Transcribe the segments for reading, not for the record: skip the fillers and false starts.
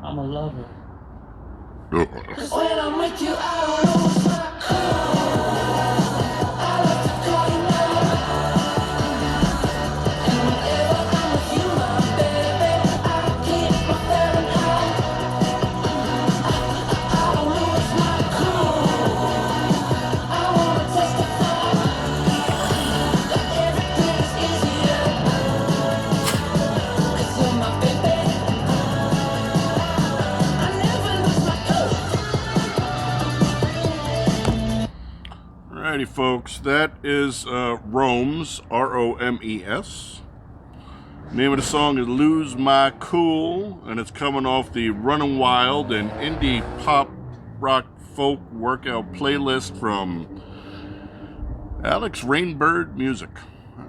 I'm a lover. When I'm with you, I don't lose my cool. I like to call you now. And whenever I'm with you, my baby, I keep my Fahrenheit. I don't lose my cool. I wanna testify that everything is easier. 'Cause you're my baby. I never lose my cool. Alrighty, folks, that is Rome's, R-O-M-E-S. Name of the song is Lose My Cool, and it's coming off the Running Wild and indie pop rock folk workout playlist from Alex Rainbird Music.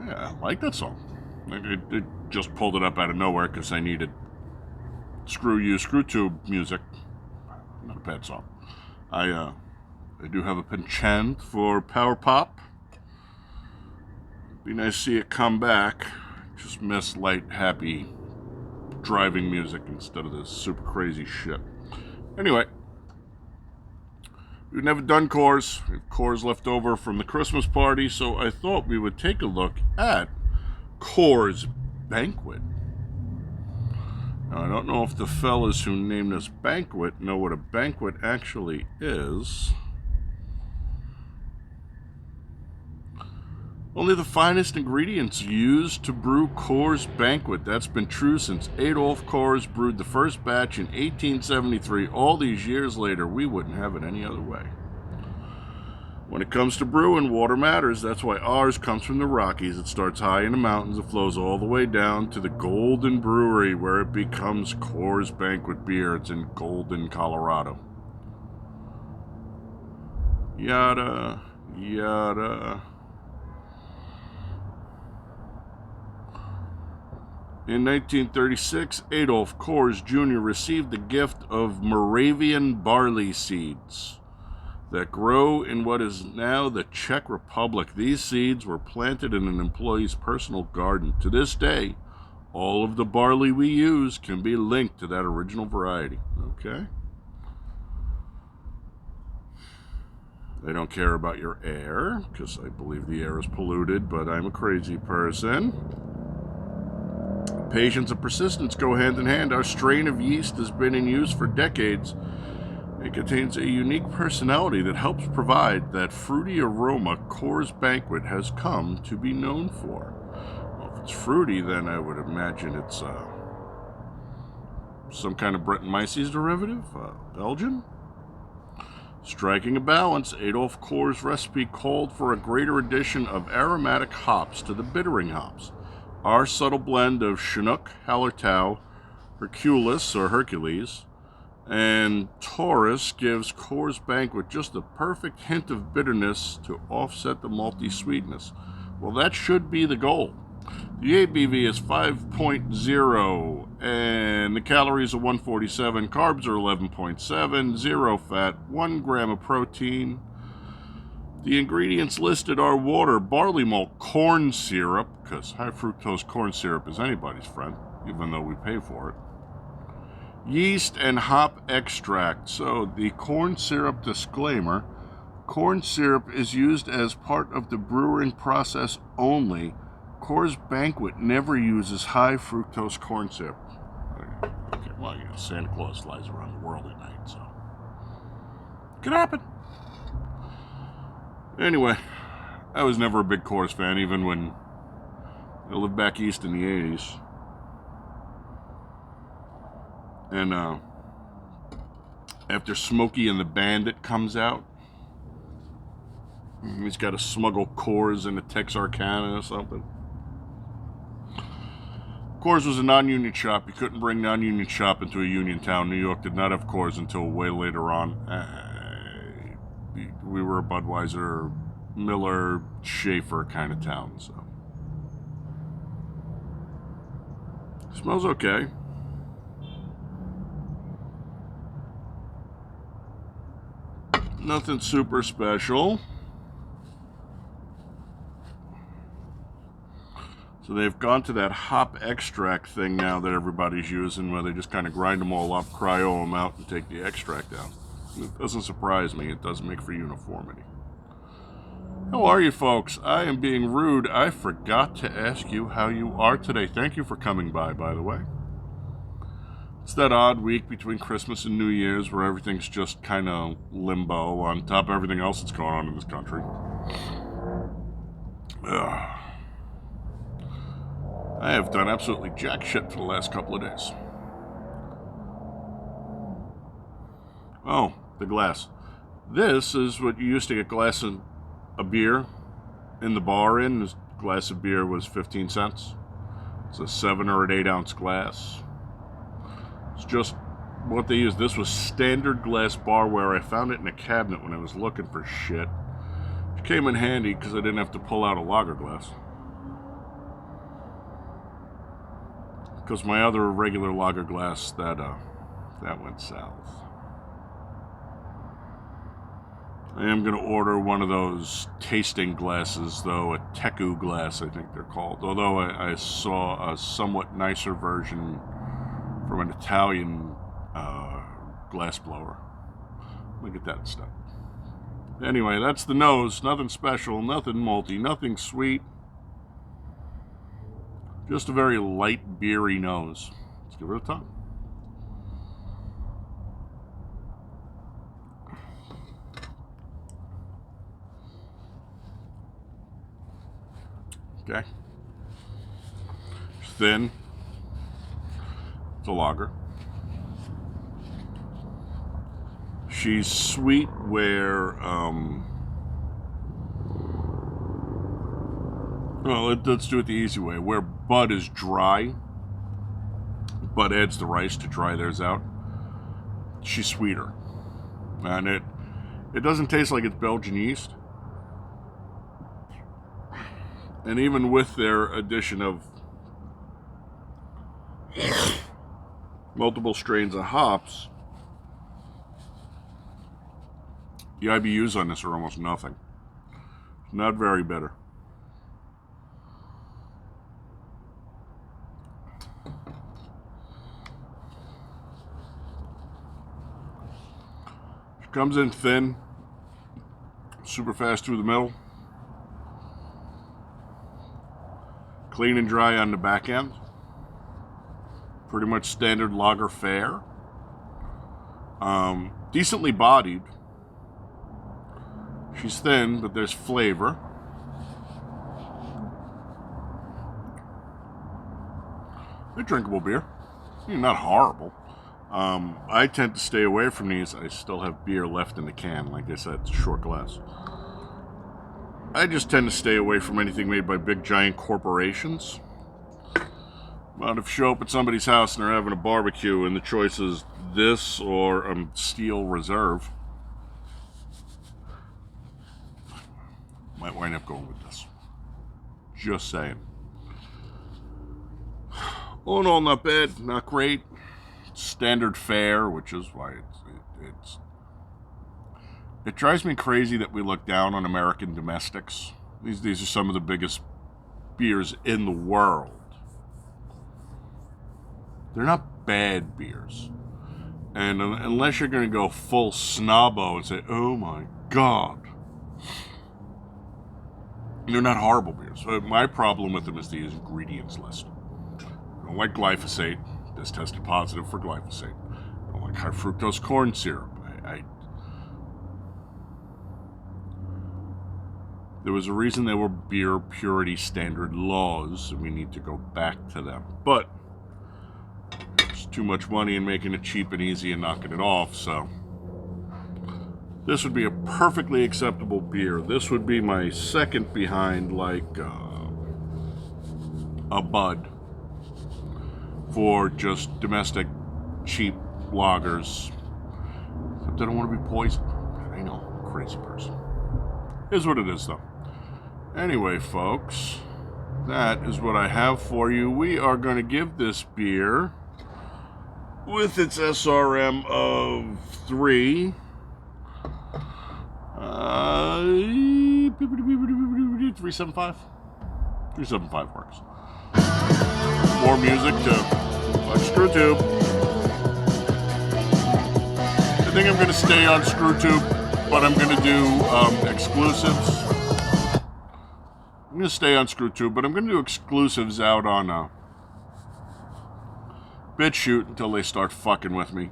Yeah, I like that song. It just pulled it up out of nowhere because I needed Screw Tube music. Not a bad song. I do have a penchant for power pop. Be nice to see it come back. Just miss light, happy driving music instead of this super crazy shit. Anyway, we've never done Coors. We have Coors left over from the Christmas party, so I thought we would take a look at Coors Banquet. Now, I don't know if the fellas who named this banquet know what a banquet actually is. Only the finest ingredients used to brew Coors Banquet. That's been true since Adolf Coors brewed the first batch in 1873. All these years later, we wouldn't have it any other way. When it comes to brewing, water matters. That's why ours comes from the Rockies. It starts high in the mountains. It flows all the way down to the Golden Brewery, where it becomes Coors Banquet beer. It's in Golden, Colorado. Yada, yada. In 1936, Adolf Coors Jr. received the gift of Moravian barley seeds that grow in what is now the Czech Republic. These seeds were planted in an employee's personal garden. To this day, all of the barley we use can be linked to that original variety. Okay? They don't care about your air, because I believe the air is polluted, but I'm a crazy person. Patience and persistence go hand in hand. Our strain of yeast has been in use for decades. It contains a unique personality that helps provide that fruity aroma Coors Banquet has come to be known for. Well, if it's fruity, then I would imagine it's some kind of Brettanomyces derivative, Belgian. Striking a balance, Adolf Coors' recipe called for a greater addition of aromatic hops to the bittering hops. Our subtle blend of Chinook, Hallertau, Hercules, and Taurus gives Coors Banquet just the perfect hint of bitterness to offset the malty sweetness. Well, that should be the goal. The ABV is 5.0, and the calories are 147, carbs are 11.7, 0 fat, 1 gram of protein. The ingredients listed are water, barley malt, corn syrup, because high fructose corn syrup is anybody's friend, even though we pay for it. Yeast and hop extract. So the corn syrup disclaimer, corn syrup is used as part of the brewing process only. Coors Banquet never uses high fructose corn syrup. Okay, well, you know, Santa Claus flies around the world at night, so it could happen. Anyway, I was never a big Coors fan, even when I lived back east in the 80s. And after Smokey and the Bandit comes out, he's got to smuggle Coors in a Texarkana or something. Coors was a non-union shop. You couldn't bring non-union shop into a union town. New York did not have Coors until way later on. We were a Budweiser, Miller, Schaefer kind of town, so. Smells okay. Nothing super special. So they've gone to that hop extract thing now that everybody's using, where they just kind of grind them all up, cryo them out, and take the extract out. It doesn't surprise me. It does make for uniformity. How are you folks? I am being rude. I forgot to ask you how you are today. Thank you for coming by the way. It's that odd week between Christmas and New Year's where everything's just kind of limbo on top of everything else that's going on in this country. Ugh. I have done absolutely jack shit for the last couple of days. Oh, the glass. This is what you used to get a beer in the bar in. This glass of beer was 15 cents. It's a 7 or an 8 ounce glass. It's just what they use. This was standard glass barware. I found it in a cabinet when I was looking for shit. It came in handy because I didn't have to pull out a lager glass. Because my other regular lager glass, that went south. I am going to order one of those tasting glasses, though, a Teku glass, I think they're called. Although I saw a somewhat nicer version from an Italian glass blower. Look at that stuff. Anyway, that's the nose. Nothing special, nothing malty, nothing sweet. Just a very light, beery nose. Let's give it a tongue. Okay. It's thin. It's a lager. She's sweet where, well, let's do it the easy way. Where Bud is dry, Bud adds the rice to dry theirs out. She's sweeter. And it doesn't taste like it's Belgian yeast. And even with their addition of multiple strains of hops, the IBUs on this are almost nothing. Not very bitter. She comes in thin, super fast through the middle. Clean and dry on the back end. Pretty much standard lager fare. Decently bodied. She's thin, but there's flavor. A drinkable beer. Not horrible. I tend to stay away from these. I still have beer left in the can. Like I said, it's a short glass. I just tend to stay away from anything made by big giant corporations. But if you show up at somebody's house and they're having a barbecue and the choice is this or Steel Reserve, might wind up going with this. Just saying. All in all, not bad, not great. Standard fare, which is why it drives me crazy that we look down on American domestics. These are some of the biggest beers in the world. They're not bad beers. And unless you're going to go full snobbo and say, oh my God, they're not horrible beers. My problem with them is the ingredients list. I don't like glyphosate. This tested positive for glyphosate. I don't like high fructose corn syrup. There was a reason there were beer purity standard laws, and we need to go back to them. But there's too much money in making it cheap and easy and knocking it off, so this would be a perfectly acceptable beer. This would be my second behind, like, a Bud for just domestic, cheap lagers. Except I don't want to be poisoned. I know, crazy person. Is what it is, though. Anyway, folks, that is what I have for you. We are going to give this beer, with its SRM of 3, 375. 375 works. More music to like ScrewTube. I think I'm going to stay on ScrewTube, but I'm going to do exclusives. I'm going to stay on ScrewTube, but I'm going to do exclusives out on BitChute until they start fucking with me.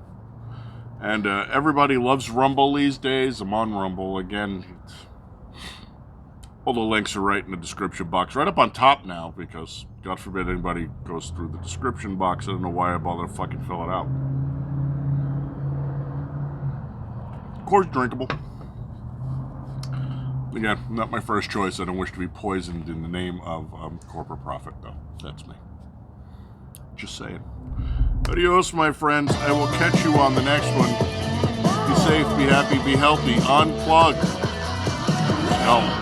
And everybody loves Rumble these days. I'm on Rumble again. All the links are right in the description box, right up on top now, because God forbid anybody goes through the description box. I don't know why I bother to fucking fill it out. Of course, drinkable. Again, not my first choice. I don't wish to be poisoned in the name of corporate profit, though. That's me. Just saying. Adios, my friends. I will catch you on the next one. Be safe, be happy, be healthy. Unplug. Hell.